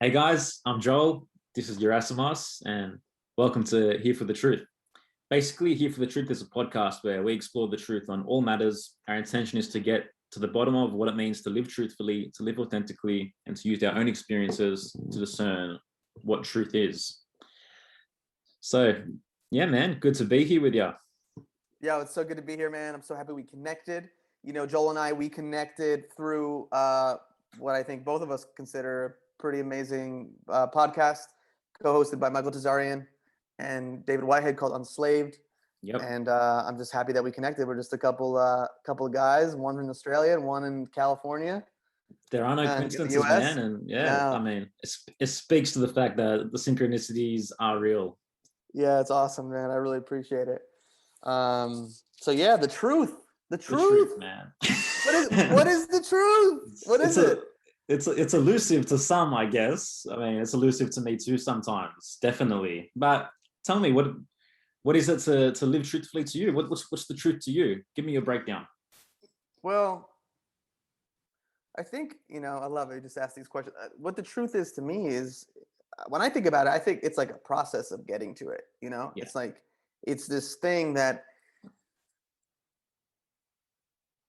Hey guys, I'm Joel. This is Yerasimos, and welcome to Here for the Truth. Basically, Here for the Truth is a podcast where we explore the truth on all matters. Our intention is to get to the bottom of what it means to live truthfully, to live authentically, and to use our own experiences to discern what truth is. So, yeah, man, good to be here with you. Yeah, it's so good to be here, man. I'm so happy we connected. Joel and we connected through what I think both of us consider a pretty amazing podcast co-hosted by Michael Tazarian and David Whitehead called Unslaved. Yep. And I'm just happy that we connected. We're just a couple of guys, one in Australia and one in California. There are no coincidences, man. And I mean, it speaks to the fact that the synchronicities are real. Yeah, it's awesome, man. I really appreciate it. So yeah, the truth, man. What is the truth? What is it? It's elusive to some, I guess. I mean, it's elusive to me too sometimes, definitely. But tell me, what is it to live truthfully to you? What's the truth to you? Give me your breakdown. Well, I think, I love it. You just ask these questions. What the truth is to me is, when I think about it, I think it's like a process of getting to it. Yeah. It's like, it's this thing that,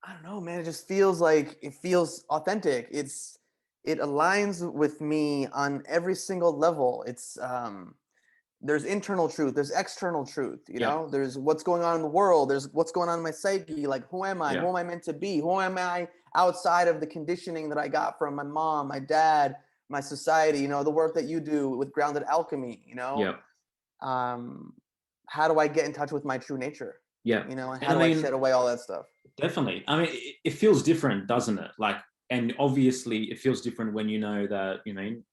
I don't know, man, it feels authentic. It aligns with me on every single level. It's, there's internal truth, there's external truth, there's what's going on in the world, there's what's going on in my psyche, like who am I, who am I meant to be, who am I outside of the conditioning that I got from my mom, my dad, my society, the work that you do with Grounded Alchemy, how do I get in touch with my true nature? And how do I shed away all that stuff? Definitely. I mean, it feels different, doesn't it? And obviously it feels different when you know that,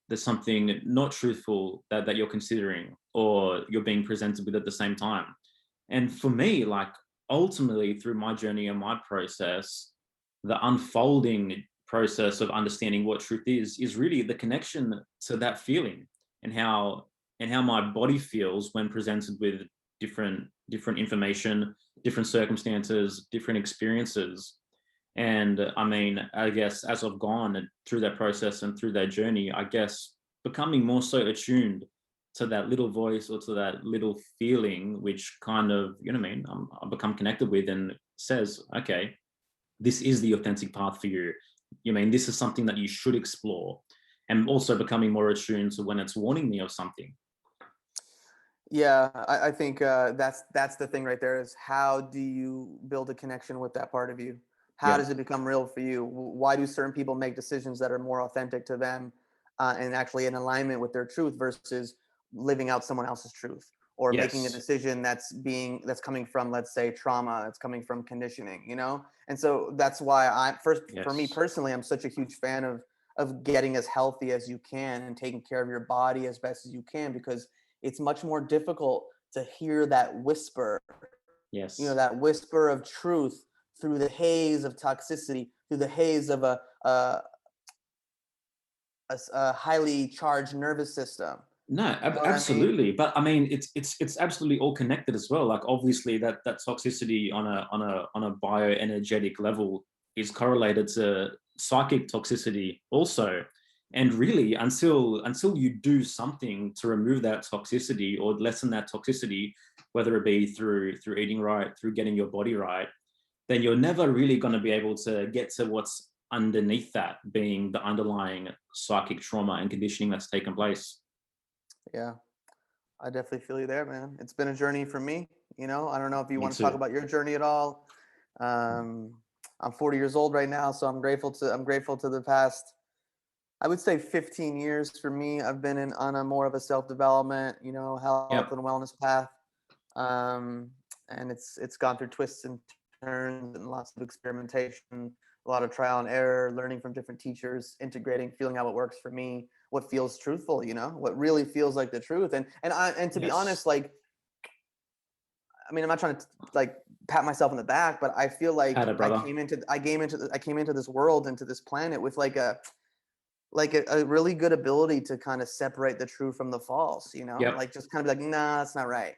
there's something not truthful that you're considering or you're being presented with at the same time. And for me, ultimately through my journey and my process, the unfolding process of understanding what truth is really the connection to that feeling and how my body feels when presented with different information, different circumstances, different experiences. And I mean, I guess as I've gone through that process and through that journey, I guess becoming more so attuned to that little voice or to that little feeling, which kind of, I become connected with and says, okay, this is the authentic path for you. This is something that you should explore. And also becoming more attuned to when it's warning me of something. Yeah, I think that's the thing right there is, how do you build a connection with that part of you? How does it become real for you? Why do certain people make decisions that are more authentic to them and actually in alignment with their truth versus living out someone else's truth, or making a decision that's coming from, let's say, trauma, that's coming from conditioning, And so that's why for me personally, I'm such a huge fan of getting as healthy as you can and taking care of your body as best as you can, because it's much more difficult to hear that whisper, that whisper of truth through the haze of toxicity, through the haze of a highly charged nervous system. No, absolutely. But I mean, it's absolutely all connected as well. Obviously that toxicity on a bioenergetic level is correlated to psychic toxicity also. And really, until you do something to remove that toxicity or lessen that toxicity, whether it be through eating right, through getting your body right, then you're never really going to be able to get to what's underneath that, being the underlying psychic trauma and conditioning that's taken place. Yeah, I definitely feel you there, man. It's been a journey for me. I don't know if you want to talk about your journey at all. I'm 40 years old right now, so I'm grateful to the past, I would say 15 years for me. I've been on a more of a self-development, health and wellness path. And it's gone through twists and turns and lots of experimentation, a lot of trial and error, learning from different teachers, integrating, feeling out what works for me, what feels truthful, what really feels like the truth. And to be honest, I mean, I'm not trying to pat myself on the back, but I feel like I came into this world, into this planet with a really good ability to kind of separate the true from the false, just kind of be nah, that's not right.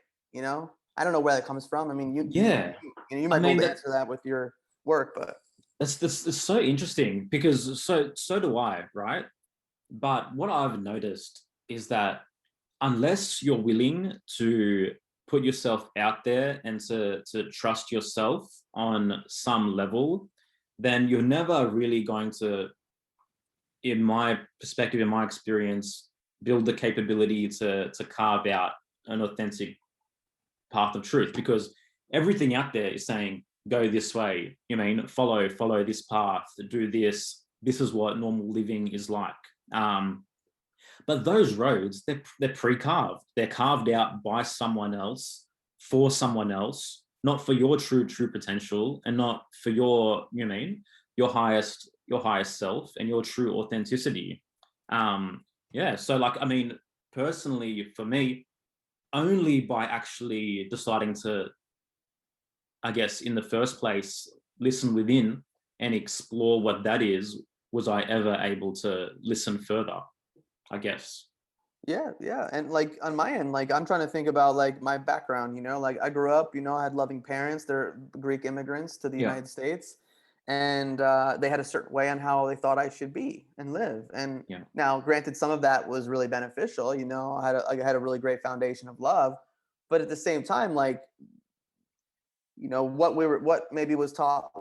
I don't know where that comes from. I mean, you might be able to answer that with your work, but that's so interesting, because so do I, right? But what I've noticed is that unless you're willing to put yourself out there and to trust yourself on some level, then you're never really going to, in my perspective, in my experience, build the capability to carve out an authentic path of truth, because everything out there is saying, go this way, follow this path, do this is what normal living is like. But those roads, they're pre-carved. They're carved out by someone else, for someone else, not for your true potential, and not for your highest self and your true authenticity. Yeah. So like, personally for me, only by actually deciding to, I guess, in the first place, listen within and explore what that is, was I ever able to listen further, I guess. Yeah. And like on my end, like I'm trying to think about like my background, like I grew up, I had loving parents. They're Greek immigrants to the Yeah. United States. And they had a certain way on how they thought I should be and live. And Yeah. now, granted, some of that was really beneficial. I had a really great foundation of love, but at the same time, like, what maybe was taught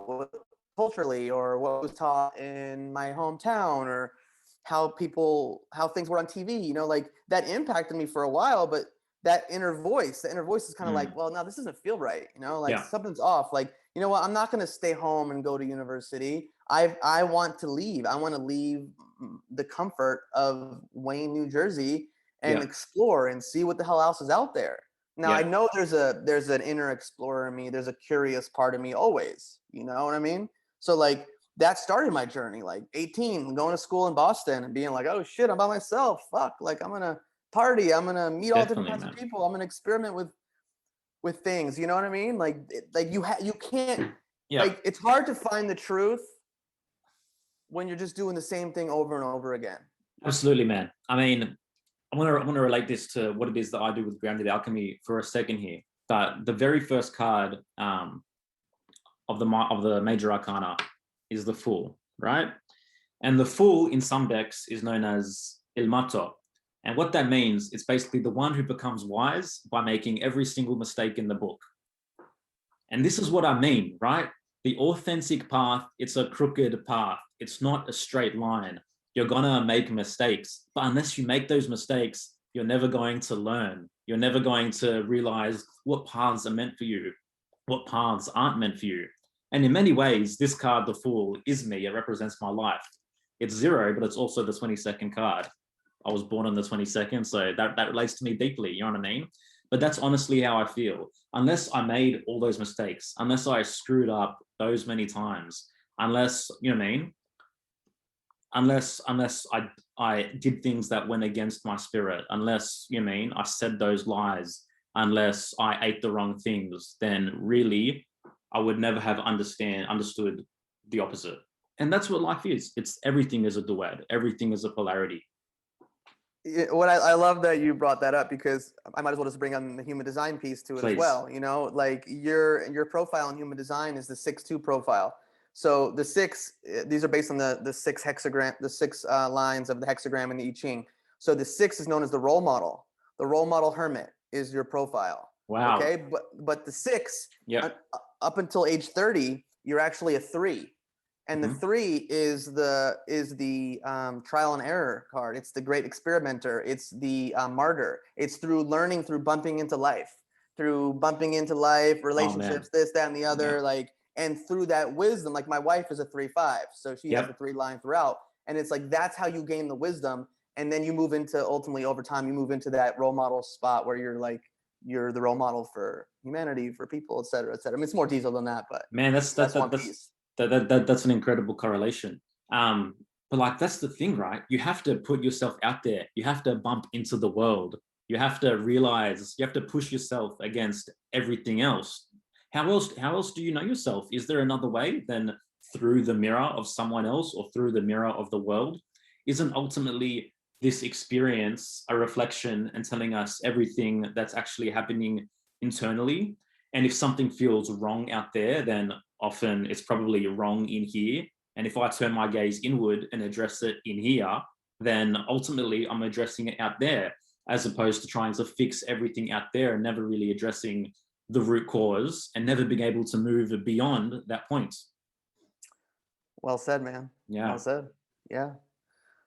culturally, or what was taught in my hometown, or how things were on TV, like that impacted me for a while. But the inner voice is kind of like, well, now this doesn't feel right. Like something's off. Like, you know what? I'm not going to stay home and go to university. I want to leave. I want to leave the comfort of Wayne, New Jersey, and explore and see what the hell else is out there. Now, I know there's an inner explorer in me. There's a curious part of me always. You know what I mean? So like that started my journey, like 18, going to school in Boston and being like, oh shit, I'm by myself. Fuck, like I'm gonna party. I'm gonna meet all different kinds of people. I'm gonna experiment with things. You know what I mean? Like you can't. Like it's hard to find the truth when you're just doing the same thing over and over again. Absolutely, man. I mean, I want to relate this to what it is that I do with Grounded Alchemy for a second here. But the very first card of the major arcana is the Fool, right? And the Fool in some decks is known as Il Matto. And what that means, it's basically the one who becomes wise by making every single mistake in the book. And this is what I mean, right? The authentic path, it's a crooked path. It's not a straight line. You're gonna make mistakes, but unless you make those mistakes, you're never going to learn. You're never going to realize what paths are meant for you, what paths aren't meant for you. And in many ways, this card, the Fool, is me. It represents my life. It's 0, but it's also the 22nd card. I was born on the 22nd, so that relates to me deeply, you know what I mean? But that's honestly how I feel. Unless I made all those mistakes, unless I screwed up those many times, unless, you know what I mean? Unless I did things that went against my spirit, unless, you know what I mean, I said those lies, unless I ate the wrong things, then really I would never have understood the opposite. And that's what life is. It's everything is a duet. Everything is a polarity. What I love that you brought that up, because I might as well just bring on the human design piece to it as well. Like your profile in human design is the 6-2 profile. So the 6, these are based on the 6 hexagram, the 6 lines of the hexagram in the I Ching. So the 6 is known as the role model. The role model hermit is your profile. Wow. Okay, but the 6, up until age 30, you're actually a 3. And the 3 is the trial and error card. It's the great experimenter. It's the martyr. It's through learning, through bumping into life, relationships, this, that, and the other. And through that wisdom, like my wife is a 3-5, so she has the 3 line throughout. And it's like, that's how you gain the wisdom. And then you move into, ultimately over time, you move into that role model spot where you're the role model for humanity, for people, et cetera, et cetera. I mean, it's more detailed than that, but man, that's one piece. That's an incredible correlation. But like, that's the thing, right? You have to put yourself out there. You have to bump into the world. You have to realize, you have to push yourself against everything else. How else do you know yourself? Is there another way than through the mirror of someone else or through the mirror of the world? Isn't ultimately this experience a reflection and telling us everything that's actually happening internally? And if something feels wrong out there, then often it's probably wrong in here. And if I turn my gaze inward and address it in here, then ultimately I'm addressing it out there, as opposed to trying to fix everything out there and never really addressing the root cause and never being able to move beyond that point. Well said, man. Yeah. Well said. Yeah.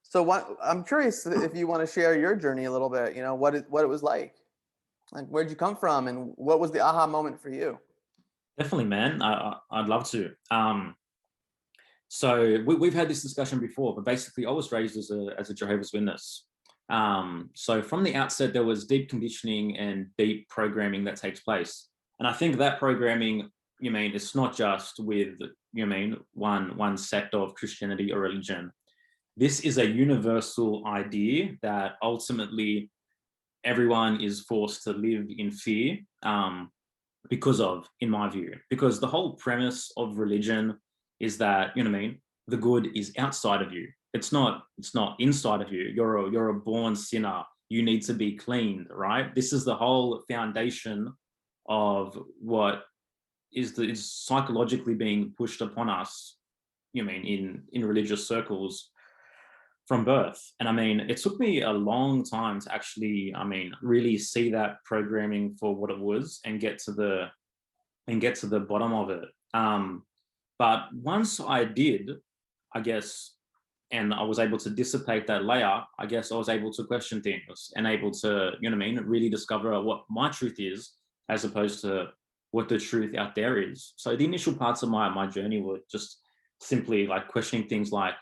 So I'm curious if you want to share your journey a little bit, what it was like. Like, where'd you come from and what was the aha moment for you? Definitely, man. I'd love to. So we've had this discussion before, but basically I was raised as a Jehovah's Witness. So from the outset, there was deep conditioning and deep programming that takes place. And I think that programming, it's not just with, one sect of Christianity or religion. This is a universal idea that ultimately everyone is forced to live in fear because of, in my view, because the whole premise of religion is that, the good is outside of you. It's not inside of you. You're a born sinner. You need to be cleaned, right? This is the whole foundation of what is psychologically being pushed upon us, in religious circles from birth. And it took me a long time to actually, really see that programming for what it was and get to the bottom of it. But once I did, I guess, and I was able to dissipate that layer, I guess I was able to question things and able to, really discover what my truth is, as opposed to what the truth out there is. So the initial parts of my journey were just simply like questioning things like,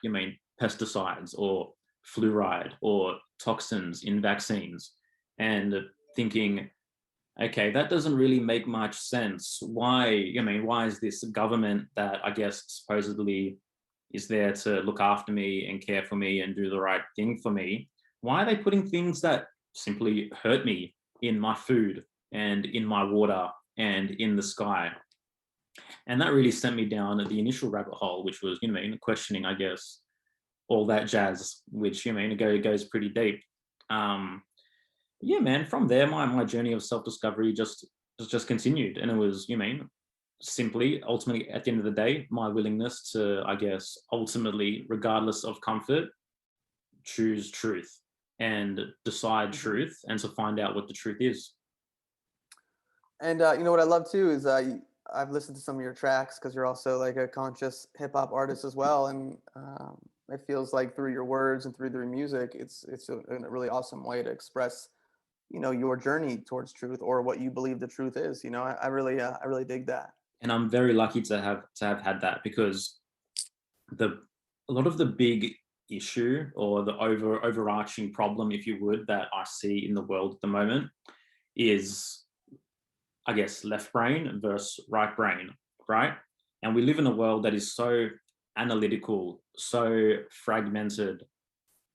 pesticides or fluoride or toxins in vaccines, and thinking, okay, that doesn't really make much sense. Why is this government that I guess supposedly is there to look after me and care for me and do the right thing for me? Why are they putting things that simply hurt me in my food and in my water and in the sky? And that really sent me down the initial rabbit hole, which was, questioning, I guess, all that jazz, which, goes pretty deep. Yeah, man, from there, my journey of self-discovery just continued. And it was, simply, ultimately, at the end of the day, my willingness to, I guess, ultimately, regardless of comfort, choose truth and decide truth and to find out what the truth is. And what I love too is I've listened to some of your tracks because you're also like a conscious hip hop artist as well, and it feels like through your words and through your music, it's a really awesome way to express, your journey towards truth or what you believe the truth is. I really dig that. And I'm very lucky to have had that, because a lot of the big issue or the overarching problem, if you would, that I see in the world at the moment is, I guess, left brain versus right brain, right? And we live in a world that is so analytical, so fragmented,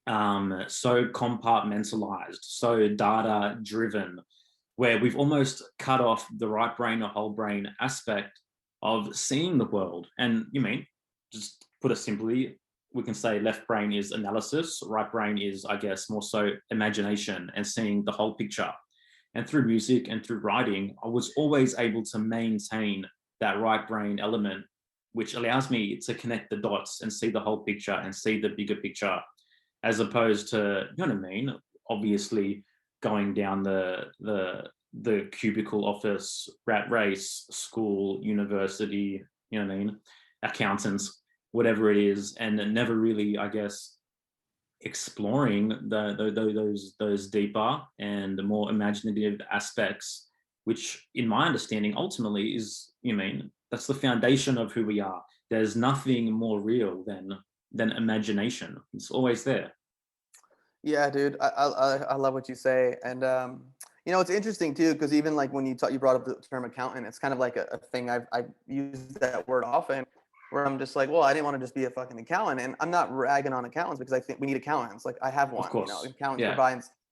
so compartmentalized, so data driven, where we've almost cut off the right brain or whole brain aspect of seeing the world. And just put it simply, we can say left brain is analysis, right brain is, I guess, more so imagination and seeing the whole picture. And through music and through writing, I was always able to maintain that right brain element, which allows me to connect the dots and see the whole picture and see the bigger picture, as opposed to, obviously going down the cubicle office, rat race, school, university, accountants, whatever it is, and never really, I guess, exploring those deeper and more imaginative aspects, which in my understanding ultimately is, that's the foundation of who we are. There's nothing more real than imagination. It's always there. Yeah, dude, I love what you say. And it's interesting too, because even like when you brought up the term accountant, it's kind of like a thing I've used that word often, where I'm just like, well, I didn't want to just be a fucking accountant. And I'm not ragging on accountants, because I think we need accountants. Like, I have one, Of course. Accountants Yeah.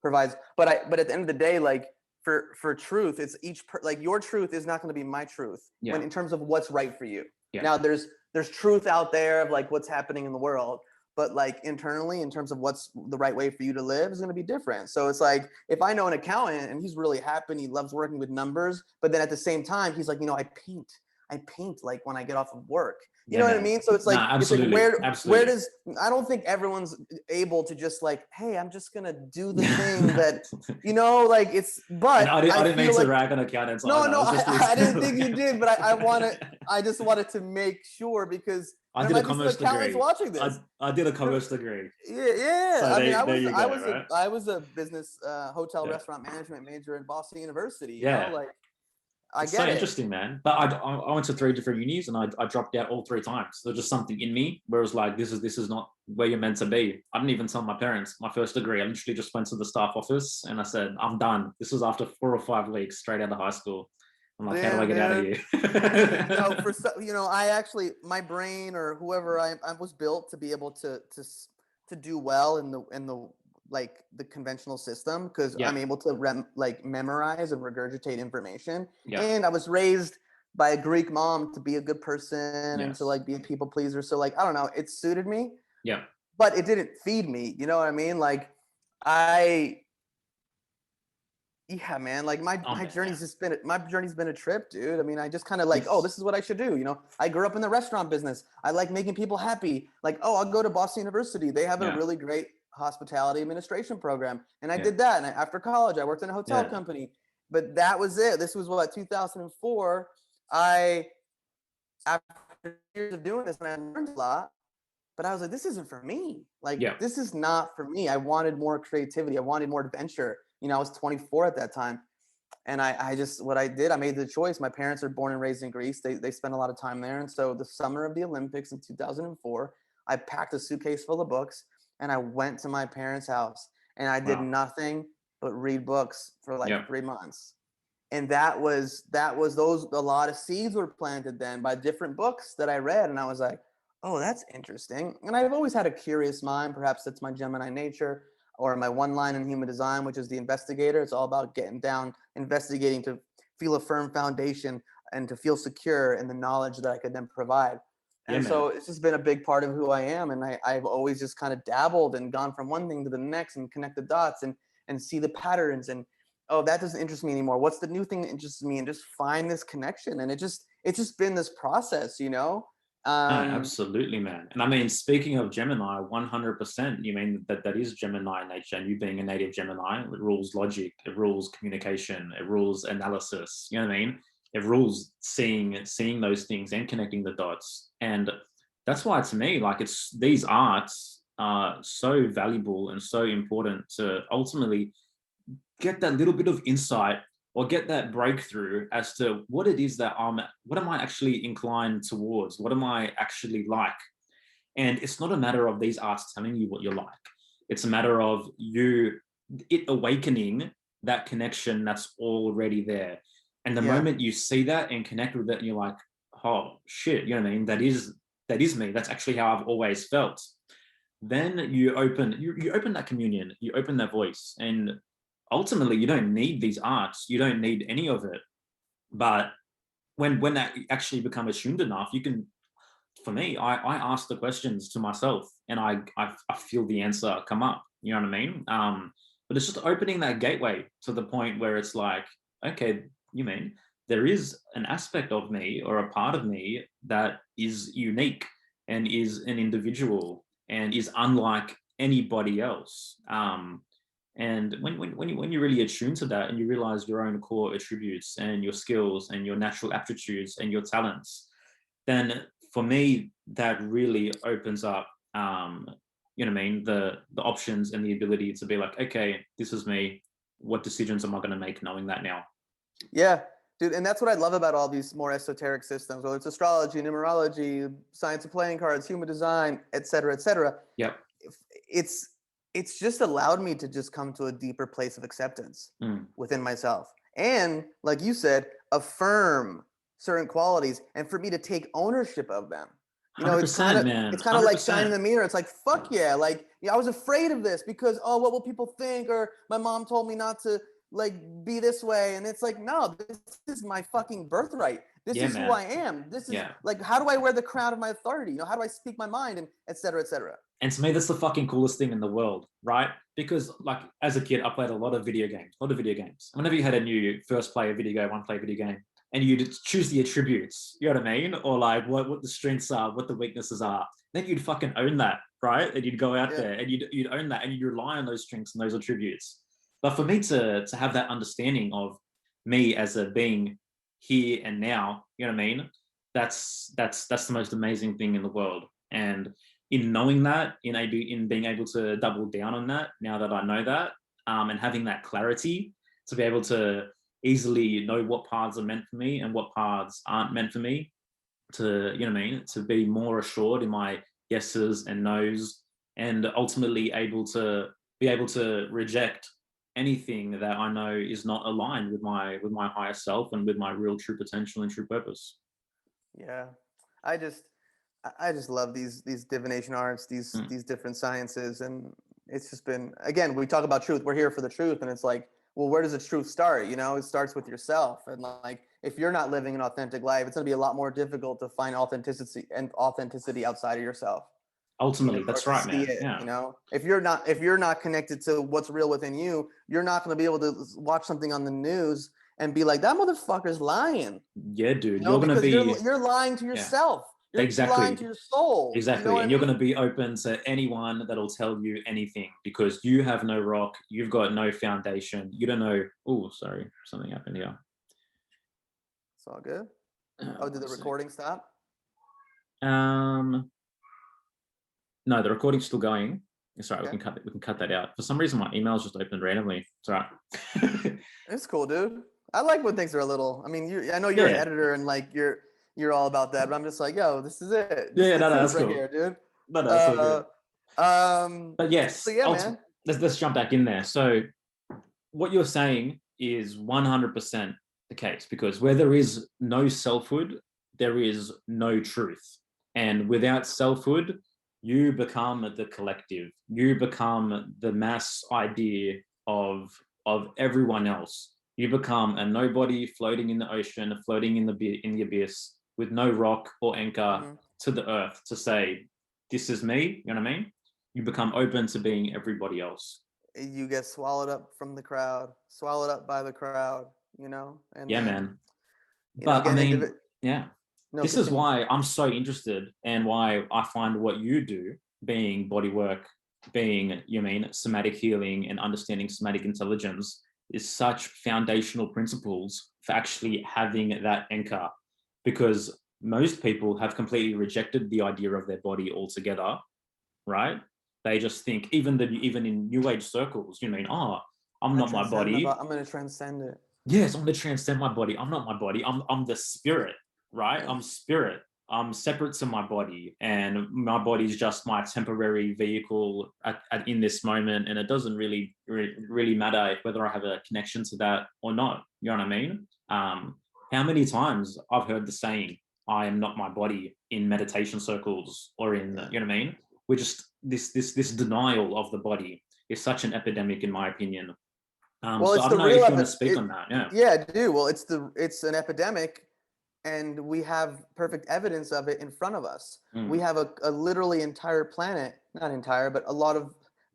provides, but at the end of the day, like for truth, it's like your truth is not going to be my truth, when in terms of what's right for you. Yeah. Now there's truth out there of like what's happening in the world, but like internally, in terms of what's the right way for you to live, is going to be different. So it's like, if I know an accountant and he's really happy and he loves working with numbers, but then at the same time, he's like, I paint. I paint like when I get off of work. You Yeah, know what I man. mean? So it's like, Nah, it's like, absolutely. where Absolutely. does, I don't think everyone's able to just like, hey, I'm just gonna do the thing that, you know, like it's, And but I I didn't mean feel to like, rag on accountants no, either. I no, was just I didn't listening. think you did, but I just wanted to make sure, because I there did a might be some commerce accountants degree. watching this. I did a There- commerce degree. Yeah, yeah. So I mean, there you go, right? I was a business, hotel, Yeah. restaurant management major in Boston University. You know, Yeah. like I It's so get it. interesting, man. But I went to 3 different unis and I dropped out all 3 times. There's just something in me where it was like, this is not where you're meant to be. I didn't even tell my parents my first degree. I literally just went to the staff office and I said, I'm done. This was after 4 or 5 weeks straight out of high school. I'm like, how do I Damn, get out of man. here? You know, you know, I actually, my brain or whoever, I was built to be able to do well in the like the conventional system, because Yeah. I'm able to like memorize and regurgitate information. Yeah. And I was raised by a Greek mom to be a good person and to Yes. like be a people pleaser. So like, I don't know, it suited me, Yeah. but it didn't feed me. You know what I mean? Like I, yeah, man, like Oh my man, yeah. journey's been a trip, dude. I mean, I just kind of like, oh, It's this is what I should do. You know, I grew up in the restaurant business. I like making people happy. Like, oh, I'll go to Boston University. They have a yeah. really great hospitality administration program, and I Yeah. did that. And after college, I worked in a hotel Yeah. company. But that was it. This was what, 2004. I, after years of doing this, and I learned a lot. But I was like, this isn't for me. Like, Yeah. this is not for me. I wanted more creativity. I wanted more adventure. You know, I was 24 at that time. And I just, what I did, I made the choice. My parents are born and raised in Greece. They spent a lot of time there. And so the summer of the Olympics in 2004, I packed a suitcase full of books and I went to my parents' house and I did Wow. nothing but read books for like Yeah. 3 months. And that was those, a lot of seeds were planted then by different books that I read. And I was like, oh, that's interesting. And I've always had a curious mind. Perhaps that's my Gemini nature, or my one line in human design, which is the investigator. It's all about getting down, investigating to feel a firm foundation and to feel secure in the knowledge that I could then provide. Yeah, And man. so it's just been a big part of who I am. And I've always just kind of dabbled and gone from one thing to the next and connect the dots and see the patterns and, oh, that doesn't interest me anymore. What's the new thing that interests me? And just find this connection. And it's just been this process, you know? No, absolutely, man. And I mean, speaking of Gemini, 100%, you mean that is Gemini nature, and you being a native Gemini, it rules logic, it rules communication, it rules analysis, you know what I mean? It rules seeing those things and connecting the dots. And that's why, to me, like, it's these arts are so valuable and so important to ultimately get that little bit of insight or get that breakthrough as to what it is that what am I actually inclined towards? What am I actually like? And it's not a matter of these arts telling you what you're like. It's a matter of it awakening that connection that's already there. And the Yeah. moment you see that and connect with it, and you're like, oh shit, you know what I mean? That is me. That's actually how I've always felt. Then you open that communion, you open that voice, and ultimately you don't need these arts, you don't need any of it. But when that actually become attuned enough, you can, for me, I ask the questions to myself and I feel the answer come up, you know what I mean? But it's just opening that gateway to the point where it's like, okay, you mean there is an aspect of me or a part of me that is unique and is an individual and is unlike anybody else. And when you really attune to that and you realize your own core attributes and your skills and your natural aptitudes and your talents, then for me, that really opens up, you know what I mean, the options and the ability to be like, okay, this is me. What decisions am I going to make knowing that now? Yeah, dude. And that's what I love about all these more esoteric systems, whether it's astrology, numerology, science of playing cards, human design, et cetera, et cetera. Yep. It's just allowed me to just come to a deeper place of acceptance within myself. And like you said, affirm certain qualities and for me to take ownership of them. You know, it's kind 100%, of man. like shining 100%. the mirror. It's like, fuck yeah. Like, yeah, I was afraid of this because, oh, what will people think? Or my mom told me not to like be this way. And it's like, no, this is my fucking birthright. This Yeah, is who man. I am. This is Yeah. like, how do I wear the crown of my authority? You know, how do I speak my mind and et cetera, et cetera. And to me, that's the fucking coolest thing in the world, right? Because like as a kid, I played a lot of video games. Whenever you had a new first player video game, one player video game, and you'd choose the attributes, you know what I mean? Or like what the strengths are, what the weaknesses are. Then you'd fucking own that, right? And you'd go out there and you'd own that and you'd rely on those strengths and those attributes. But for me to have that understanding of me as a being here and now, you know what I mean? That's the most amazing thing in the world. And in knowing that, in being able to double down on that, now that I know that, and having that clarity to be able to easily know what paths are meant for me and what paths aren't meant for me, to, you know what I mean, to be more assured in my yeses and nos, and ultimately be able to reject anything that I know is not aligned with my higher self and with my real true potential and true purpose. Yeah, I just love these divination arts, these different sciences, and it's just been, again, we talk about truth. We're here for the truth, and it's like, well, where does the truth start? You know, it starts with yourself, and like, if you're not living an authentic life, it's going to be a lot more difficult to find authenticity outside of yourself. Ultimately, that's right, man. Yeah. You know, if you're not connected to what's real within you, you're not going to be able to watch something on the news and be like, that motherfucker's lying. Yeah, dude. You know, you're gonna be you're lying to yourself. Yeah. You're lying to your soul. Exactly. You know and you're going to be open to anyone that'll tell you anything, because you have no rock, you've got no foundation, you don't know. Oh, sorry, something happened here. It's all good. Oh, did the recording stop? No, the recording's still going. It's all right. Okay. We can cut that out. For some reason, my email's just opened randomly. It's all right. It's cool, dude. I like when things are a little. I mean, I know you're an editor and like you're all about that, but I'm just like, yo, this is it. No, that's right cool. Here, dude. No, that's so good. But yes, so yeah, man. Let's jump back in there. So what you're saying is 100% the case, because where there is no selfhood, there is no truth. And without selfhood, you become the collective. You become the mass idea of everyone else. You become a nobody floating in the ocean, floating in the abyss, with no rock or anchor to the earth to say, this is me, you know what I mean? You become open to being everybody else. You get swallowed up from the crowd, swallowed up by the crowd, you know? And yeah, man. But I mean, this is why I'm so interested, and why I find what you do, being body work, being, you mean, somatic healing and understanding somatic intelligence, is such foundational principles for actually having that anchor. Because most people have completely rejected the idea of their body altogether, right? They just think, even in New Age circles, you mean, I'm not my body. I'm going to transcend it. Yes, I'm going to transcend my body. I'm not my body. I'm the spirit, right? I'm spirit. I'm separate to my body, and my body is just my temporary vehicle in this moment, and it doesn't really matter whether I have a connection to that or not. You know what I mean? How many times I've heard the saying, "I am not my body," in meditation circles or in, you know what I mean? We're just this denial of the body is such an epidemic, in my opinion. Well, so I don't know if you want to speak on that. Yeah, I do. Well, it's an epidemic. And we have perfect evidence of it in front of us. We have a literally entire planet, not entire, but a lot of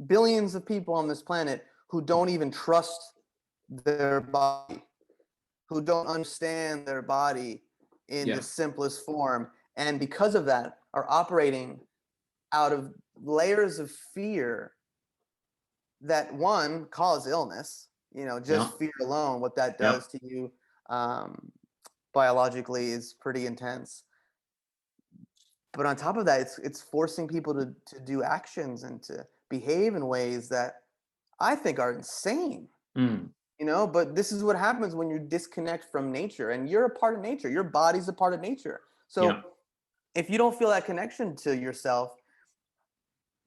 billions of people on this planet who don't even trust their body, who don't understand their body in the simplest form. And because of that, are operating out of layers of fear that, one, cause illness, you know, just fear alone, what that does to you. Biologically is pretty intense, but on top of that, it's forcing people to do actions and to behave in ways that I think are insane. You know, but this is what happens when you disconnect from nature, and you're a part of nature. Your body's a part of nature. So if you don't feel that connection to yourself,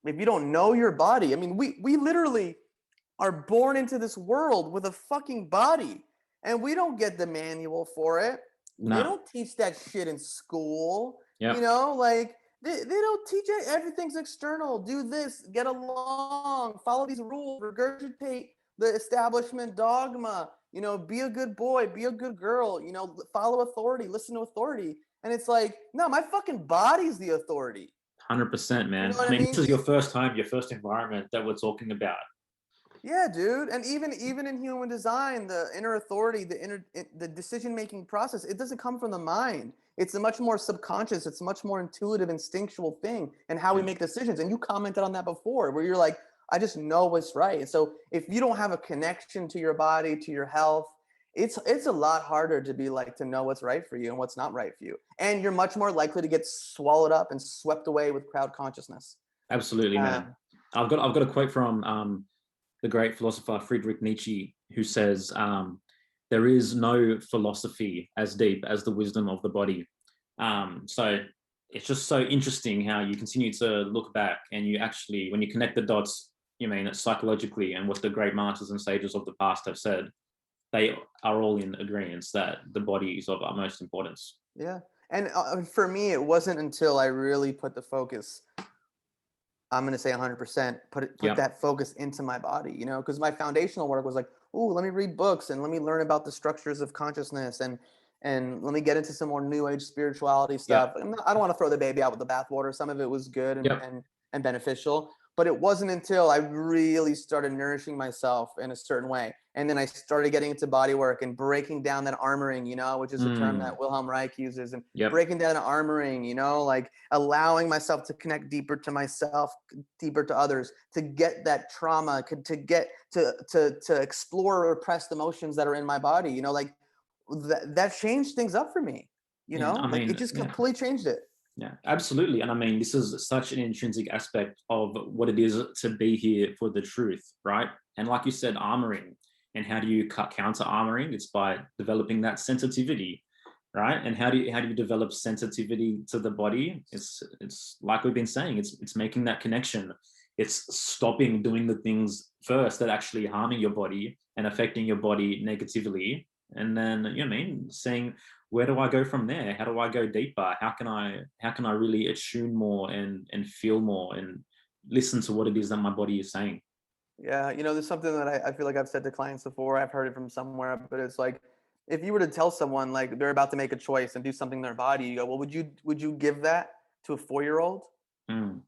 if you don't know your body, I mean, we literally are born into this world with a fucking body, and we don't get the manual for it. No. They don't teach that shit in school. You know, like they don't teach it. Everything's external. Do this, get along, follow these rules, regurgitate the establishment dogma, you know, be a good boy, be a good girl, you know, follow authority, listen to authority. And it's like, no, my fucking body's the authority. 100%, man. You know I mean, this is your first time, your first environment that we're talking about. Yeah, dude. And even in human design, the inner authority, the decision-making process, it doesn't come from the mind. It's a much more subconscious, it's a much more intuitive, instinctual thing and how we Yeah, make decisions. And you commented on that before, where you're like, I just know what's right. And so if you don't have a connection to your body, to your health, it's a lot harder to be like to know what's right for you and what's not right for you. And you're much more likely to get swallowed up and swept away with crowd consciousness. absolutely, man. Um, I've got a quote from the great philosopher Friedrich Nietzsche, who says, "There is no philosophy as deep as the wisdom of the body." So it's just so interesting how you continue to look back and you actually, when you connect the dots, you mean psychologically, and what the great masters and sages of the past have said, they are all in agreement that the body is of utmost importance. yeah. And for me, it wasn't until I really put the focus, I'm going to say 100%, put Yeah, that focus into my body, because my foundational work was like, oh, let me read books and let me learn about the structures of consciousness and let me get into some more new age spirituality yeah, stuff. I don't want to throw the baby out with the bathwater. Some of it was good and, yeah. and beneficial, but it wasn't until I really started nourishing myself in a certain way. And then I started getting into body work and breaking down that armoring, which is a term that Wilhelm Reich uses, and Yep. breaking down armoring, like allowing myself to connect deeper to myself, deeper to others, to get that trauma, to get to explore repressed emotions that are in my body, like that changed things up for me, Yeah, I like it mean, just yeah. completely changed it. Yeah, absolutely. And I mean, this is such an intrinsic aspect of what it is to be here for the truth, right? And like you said, armoring. And how do you counter armoring? It's by developing that sensitivity, right? And how do you develop sensitivity to the body? It's like we've been saying, it's making that connection. It's stopping doing the things first that actually harming your body and affecting your body negatively. And then, you know what I mean, saying, where do I go from there? How do I go deeper? How can I really attune more and feel more and listen to what it is that my body is saying? Yeah, there's something that I feel like I've said to clients before. I've heard it from somewhere, but it's like, if you were to tell someone like they're about to make a choice and do something in their body, you go, well, would you give that to a 4-year-old? Mm.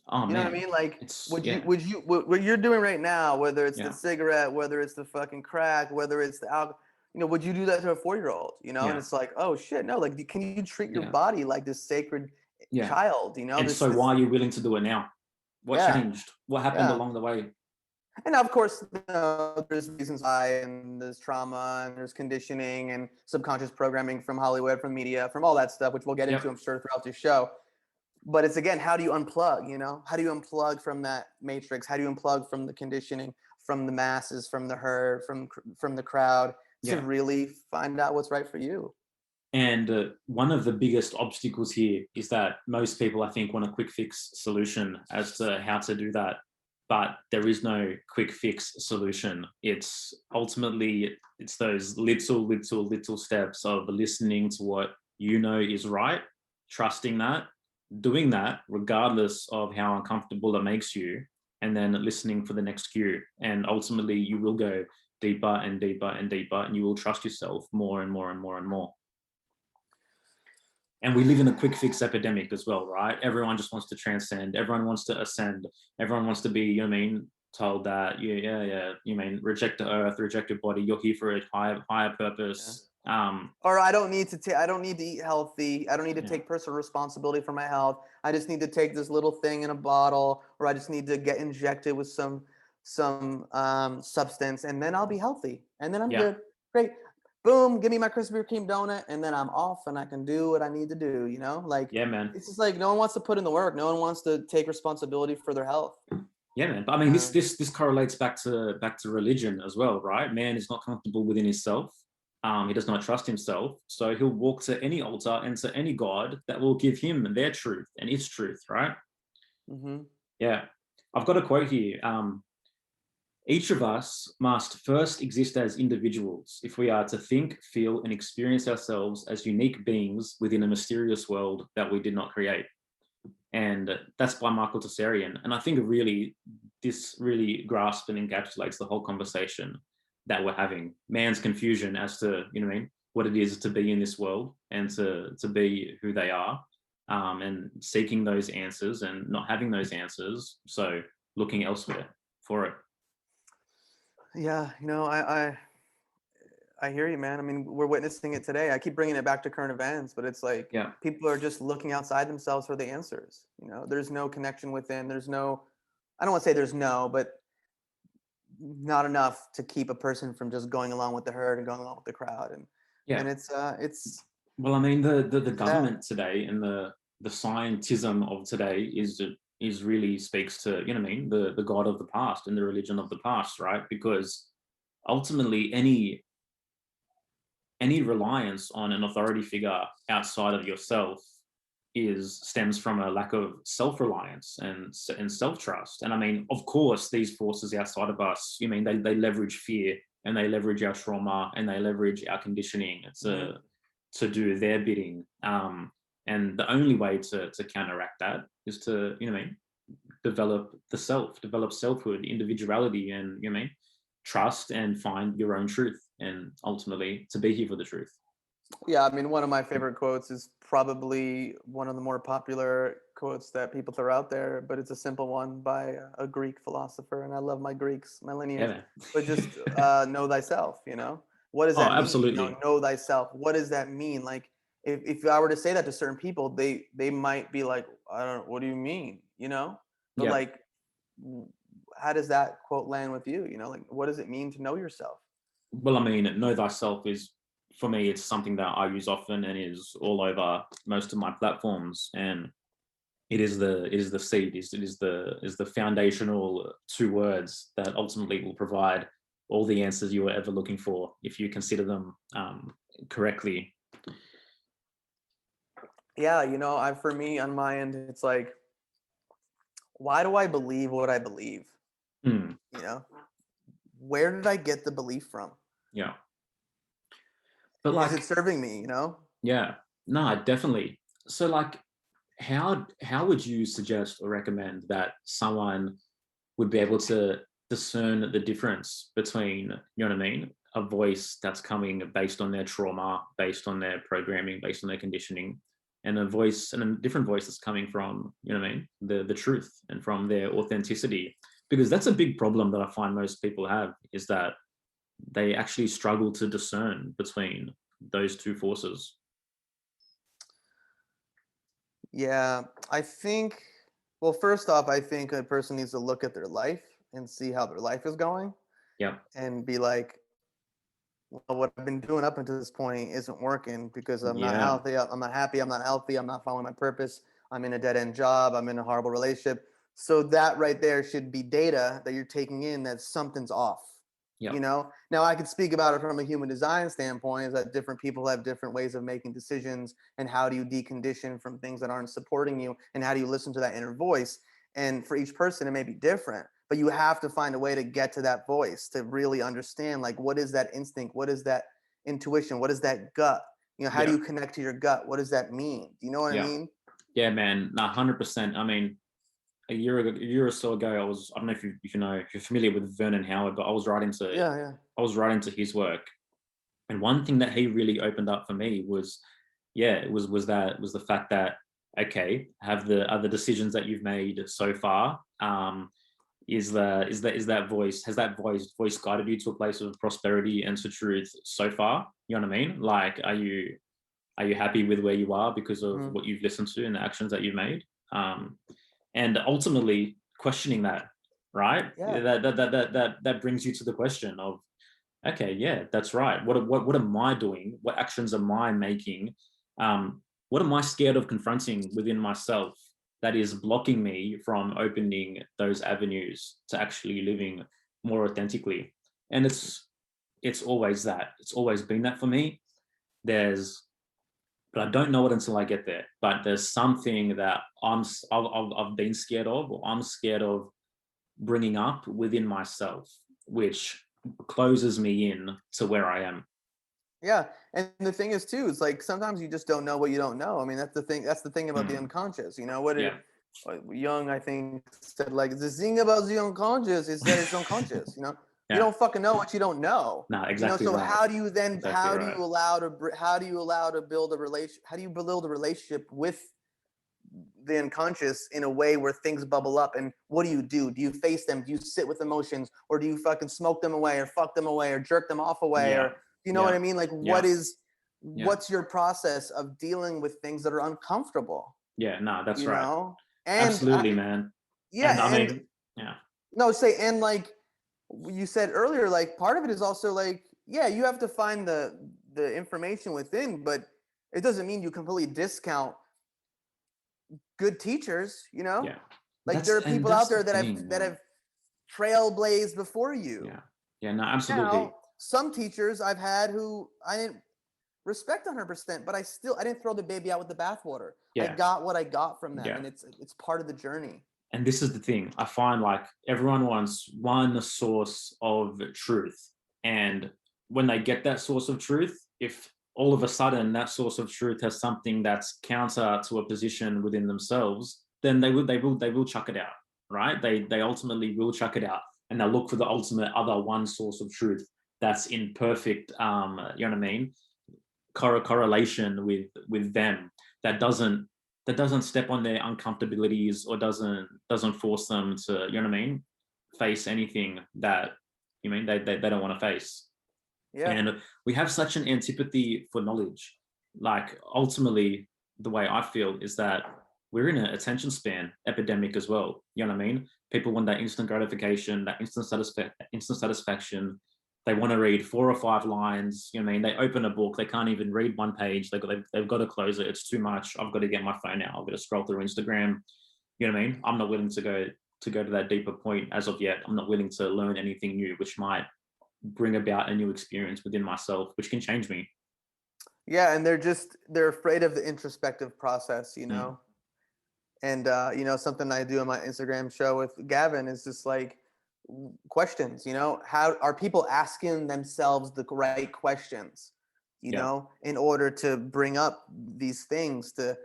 Oh You know what I man, mean? Like, it's would you yeah, would you what you're doing right now, whether it's the yeah, cigarette, whether it's the fucking crack, whether it's the alcohol, would you do that to a 4-year-old? And yeah, it's like, oh shit, no. Like, can you treat your yeah, body like this sacred yeah. child? And This so, this why are you willing to do it now? What yeah, changed? What happened yeah. along the way? And of course, there's reasons why, and there's trauma, and there's conditioning, and subconscious programming from Hollywood, from media, from all that stuff, which we'll get into, Yep. I'm sure, throughout the show. But it's, again, how do you unplug? How do you unplug from that matrix? How do you unplug from the conditioning, from the masses, from the herd, from the crowd, to Yeah. really find out what's right for you? And one of the biggest obstacles here is that most people, I think, want a quick fix solution as to how to do that. But there is no quick fix solution. It's ultimately, it's those little steps of listening to what you know is right, trusting that, doing that regardless of how uncomfortable it makes you, and then listening for the next cue. And ultimately, you will go deeper and deeper and deeper, and you will trust yourself more and more and more and more. And we live in a quick fix epidemic as well, right? Everyone just wants to transcend. Everyone wants to ascend. Everyone wants to be, you know what I mean, told that, yeah, you mean, reject the earth, reject your body. You're here for a higher Yeah. purpose. Or I don't need to I don't need to eat healthy. I don't need to Yeah, take personal responsibility for my health. I just need to take this little thing in a bottle, or I just need to get injected with some substance, and then I'll be healthy, and then I'm yeah, good. Great. Boom, give me my Krispy Kreme donut, and then I'm off, and I can do what I need to do. Like, yeah, man. it's just like no one wants to put in the work. No one wants to take responsibility for their health. Yeah, man. But I mean, this Um, this this correlates back to religion as well, right? Man is not comfortable within himself. He does not trust himself, so he'll walk to any altar and to any god that will give him their truth and its truth, right? mhm. Yeah, I've got a quote here. Each of us must first exist as individuals if we are to think, feel, and experience ourselves as unique beings within a mysterious world that we did not create. And that's by Michael Tessarian. And I think this really grasps and encapsulates the whole conversation that we're having. Man's confusion as to, you know what I mean, what it is to be in this world and to be who they are, and seeking those answers and not having those answers. So looking elsewhere for it. Yeah, I hear you, man. I mean, we're witnessing it today. I keep bringing it back to current events, but it's like Yeah. people are just looking outside themselves for the answers. There's no connection within. There's no, I don't want to say there's no, but not enough to keep a person from just going along with the herd and going along with the crowd. And Yeah. it's Well, I mean, the sad. government today and the scientism of today is really speaks to, you know what I mean, the God of the past and the religion of the past, right? Because ultimately any reliance on an authority figure outside of yourself is stems from a lack of self-reliance and self-trust. And I mean, of course, these forces outside of us, you mean they leverage fear and they leverage our trauma and they leverage our conditioning Mhm. to do their bidding. And the only way to counteract that is to, you know what I mean, develop selfhood, individuality, and, you know what I mean, trust and find your own truth and ultimately to be here for the truth. Yeah, I mean, one of my favorite quotes is probably one of the more popular quotes that people throw out there, but it's a simple one by a Greek philosopher, and I love my Greeks, my Yeah, lineage. But just man. know thyself. What does Oh, that mean? absolutely. Know thyself. What does that mean? Like, if I were to say that to certain people, they might be like, I don't. What do you mean? But Yeah. like, w- how does that quote land with you? Like, what does it mean to know yourself? Well, I mean, know thyself is, for me, it's something that I use often and is all over most of my platforms. And it is the seed, is the foundational two words that ultimately will provide all the answers you were ever looking for if you consider them correctly. Yeah, for me on my end, it's like, why do I believe what I believe? Hmm. You know, where did I get the belief from? Yeah. But Is it like, serving me? yeah, no, definitely. So like, how would you suggest or recommend that someone would be able to discern the difference between, you know what I mean, a voice that's coming based on their trauma, based on their programming, based on their conditioning, and a different voice that's coming from, you know what I mean, the truth and from their authenticity? Because that's a big problem that I find most people have, is that they actually struggle to discern between those two forces. Yeah, I think, well, first off, I think a person needs to look at their life and see how their life is going Yeah. and be like, well, what I've been doing up until this point isn't working because I'm not Yeah. healthy. I'm not happy. I'm not healthy. I'm not following my purpose. I'm in a dead end job. I'm in a horrible relationship. So that right there should be data that you're taking in that something's off. Yeah. Now I could speak about it from a human design standpoint, is that different people have different ways of making decisions, and how do you decondition from things that aren't supporting you, and how do you listen to that inner voice? And for each person, it may be different, but you have to find a way to get to that voice to really understand, like, what is that instinct? What is that intuition? What is that gut? How do Yeah. you connect to your gut? What does that mean? Do you know what I Yeah. mean? Yeah, man. 100%. I mean, a year or so ago, I don't know if you know, if you're familiar with Vernon Howard, but Yeah, yeah. I was writing to his work. And one thing that he really opened up for me was, yeah, was the fact that, okay, have the other decisions that you've made so far, is that voice, has that voice guided you to a place of prosperity and to truth so far? You know what I mean? Like, are you happy with where you are because of Mhm. what you've listened to and the actions that you've made? And ultimately questioning that, right? Yeah. That brings you to the question of, okay, yeah, that's right. What am I doing? What actions am I making? What am I scared of confronting within myself that is blocking me from opening those avenues to actually living more authentically? And it's always that. It's always been that for me. There's but I don't know it until I get there. But there's something that I've been scared of, or I'm scared of bringing up within myself, which closes me in to where I am. Yeah, and the thing is too, it's like sometimes you just don't know what you don't know. I mean, that's the thing. That's the thing about the Hmm. unconscious. What Yeah, Jung, I think, said, like, the thing about the unconscious is that it's unconscious. You yeah. don't fucking know what you don't know. No, exactly So right. how do you then Exactly right. how do you allow to build a relation? How do you build a relationship with the unconscious in a way where things bubble up. And what do? Do you face them? Do you sit with emotions, or do you fucking smoke them away, or fuck them away, or jerk them off away? Or you know what I mean? Like what's your process of dealing with things that are uncomfortable? Yeah, no, that's You right. know? And Absolutely, man. yeah, And I and mean, yeah. no, say, and like you said earlier, like part of it is also like, yeah, you have to find the information within, but it doesn't mean you completely discount good teachers, you know? Yeah. Like there are people out That's the there that thing, have trailblazed before you. yeah. Yeah, no, absolutely. Now, some teachers I've had who I didn't respect 100%, but I didn't throw the baby out with the bathwater. I Yeah. got what I got from them, Yeah. and it's part of the journey. And this is the thing. I find like everyone wants one source of truth. And when they get that source of truth, if all of a sudden that source of truth has something that's counter to a position within themselves, then they will chuck it out, right? They ultimately will chuck it out, and they'll look for the ultimate other one source of truth that's in perfect, you know what I mean, correlation with them, that doesn't step on their uncomfortabilities, or doesn't force them to, you know what I mean, face anything that you mean they don't want to face. Yeah. And we have such an antipathy for knowledge. Like ultimately, the way I feel is that we're in an attention span epidemic as well. You know what I mean? People want that instant gratification, that instant satisfaction. They want to read 4 or 5 lines. You know what I mean? They open a book, they can't even read one page. They've got to close it. It's too much. I've got to get my phone out. I've got to scroll through Instagram. You know what I mean? I'm not willing to go to that deeper point as of yet. I'm not willing to learn anything new, which might bring about a new experience within myself, which can change me. Yeah, and they're afraid of the introspective process, you know. And you know, something I do on my Instagram show with Gavin is just like questions, you know, how are people asking themselves the right questions, you know, in order to bring up these things, to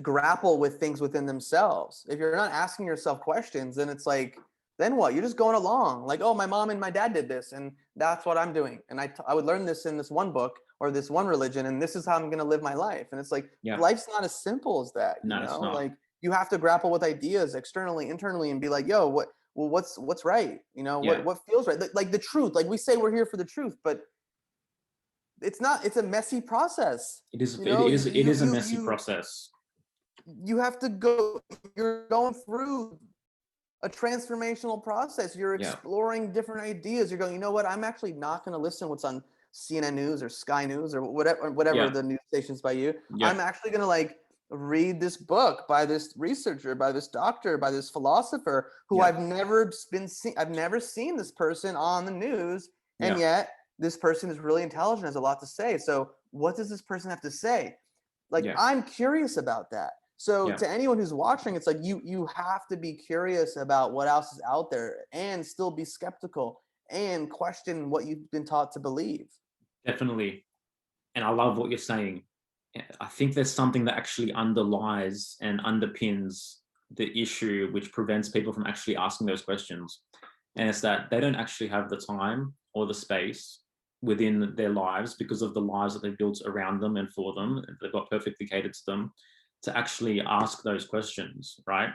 grapple with things within themselves. If you're not asking yourself questions, then it's like, then what? You're just going along like, oh, my mom and my dad did this, and that's what I'm doing. And I would learn this in this one book or this one religion, and this is how I'm going to live my life. And it's like, life's not as simple as that, you know, like you have to grapple with ideas externally, internally, and be like, yo, what's right? You know, what feels right? Like the truth, like we say we're here for the truth, but it's not, it's a messy process. It is, you know? it is a messy process. You have to go, you're going through a transformational process. You're exploring different ideas. You're going, you know what? I'm actually not going to listen to what's on CNN News or Sky News or whatever the news stations by you. I'm actually going to like read this book by this researcher, by this doctor, by this philosopher who I've never seen this person on the news, and yet this person is really intelligent, has a lot to say. So what does this person have to say? Like I'm curious about that. So to anyone who's watching, it's like you have to be curious about what else is out there and still be skeptical and question what you've been taught to believe. Definitely. And I love what you're saying. I think there's something that actually underlies and underpins the issue which prevents people from actually asking those questions. And it's that they don't actually have the time or the space within their lives, because of the lives that they've built around them and for them, they've got perfectly catered to them, to actually ask those questions, right?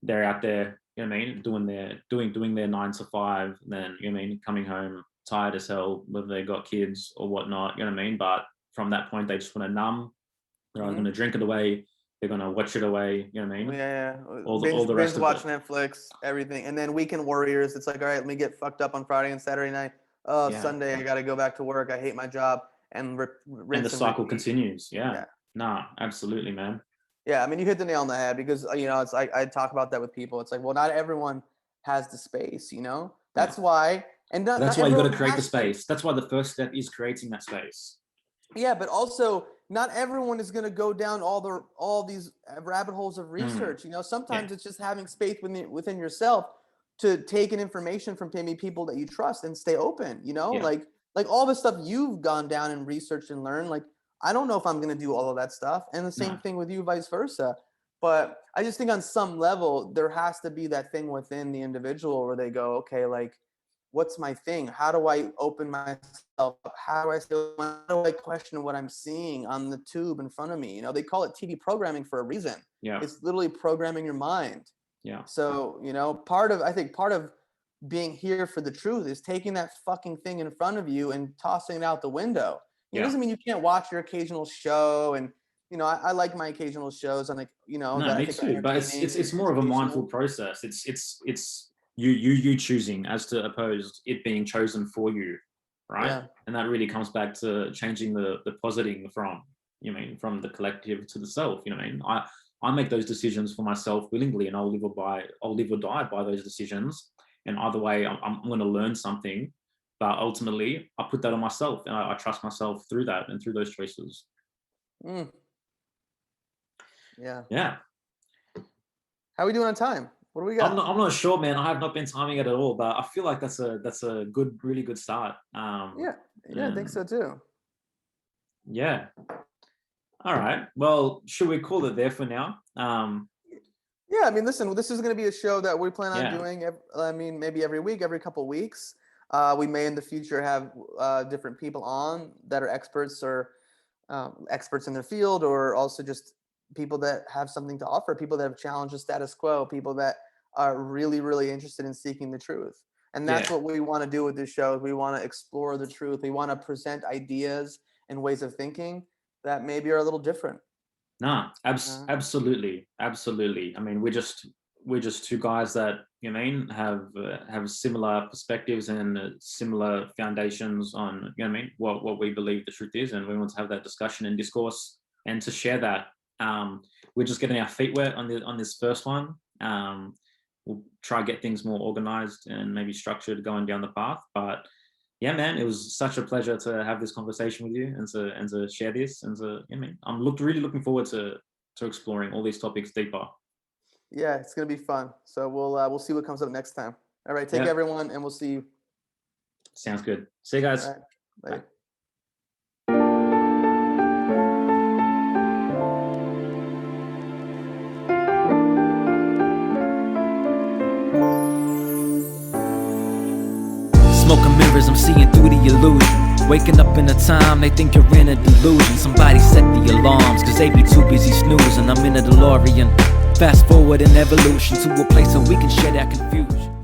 They're out there, you know what I mean, doing their 9 to 5, then, you know what I mean, coming home tired as hell, whether they got kids or whatnot, you know what I mean? But from that point, they just want to numb. They're going to drink it away. They're going to watch it away. You know what I mean? Yeah. All the rest of watch it. Netflix, everything. And then Weekend Warriors, it's like, all right, let me get fucked up on Friday and Saturday night. Oh, Sunday, I got to go back to work. I hate my job. And the cycle continues. Yeah. Nah, absolutely, man. Yeah, I mean, you hit the nail on the head, because, you know, it's like, I talk about that with people. It's like, well, not everyone has the space, you know? That's why. And that's why you got to create the space. That's why the first step is creating that space. Yeah, but also not everyone is going to go down all these rabbit holes of research. You know, sometimes it's just having space within yourself to take in information from maybe people that you trust and stay open. You know, like all the stuff you've gone down and researched and learned. Like, I don't know if I'm going to do all of that stuff, and the same thing with you, vice versa. But I just think on some level there has to be that thing within the individual where they go, okay, like, what's my thing? How do I open myself up? How do I question what I'm seeing on the tube in front of me? You know, they call it TV programming for a reason. Yeah. It's literally programming your mind. Yeah. So, you know, I think part of being here for the truth is taking that fucking thing in front of you and tossing it out the window. It doesn't mean you can't watch your occasional show, and you know, I like my occasional shows, and like, you know, no, me too. But it's more of a mindful process. It's you choosing as to opposed it being chosen for you, right? Yeah. And that really comes back to changing the positing from, you know, from the collective to the self. You know, what I mean, I make those decisions for myself willingly, and I'll live or die by those decisions. And either way, I'm going to learn something, but ultimately, I put that on myself, and I trust myself through that and through those choices. Mm. Yeah. Yeah. How are we doing on time? What do we got? I'm not sure, man. I have not been timing it at all, but I feel like that's a really good start. Yeah, I think so too. Yeah. All right. Well, should we call it there for now? Yeah, I mean, listen, this is going to be a show that we plan on doing. I mean, maybe every week, every couple of weeks. We may in the future have different people on that are experts or experts in their field, or also just people that have something to offer, people that have challenged the status quo, people that are really, really interested in seeking the truth. And that's what we want to do with this show. We want to explore the truth. We want to present ideas and ways of thinking that maybe are a little different. No, absolutely. I mean, we're just two guys that, you know, have similar perspectives and similar foundations on, you know, what I mean, what we believe the truth is, and we want to have that discussion and discourse and to share that. We're just getting our feet wet on this first one. We'll try to get things more organized and maybe structured going down the path. But yeah, man, it was such a pleasure to have this conversation with you and to share this. And to, I mean, I'm really looking forward to exploring all these topics deeper. Yeah, it's gonna be fun. So we'll see what comes up next time. All right, take care, everyone, and we'll see you. Sounds good. See you guys. All right. Bye. Smoking mirrors, I'm seeing through the illusion. Waking up in a time they think you're in a delusion. Somebody set the alarms, cause they be too busy snoozing. I'm in a DeLorean, fast forward in evolution to a place where we can share that confusion.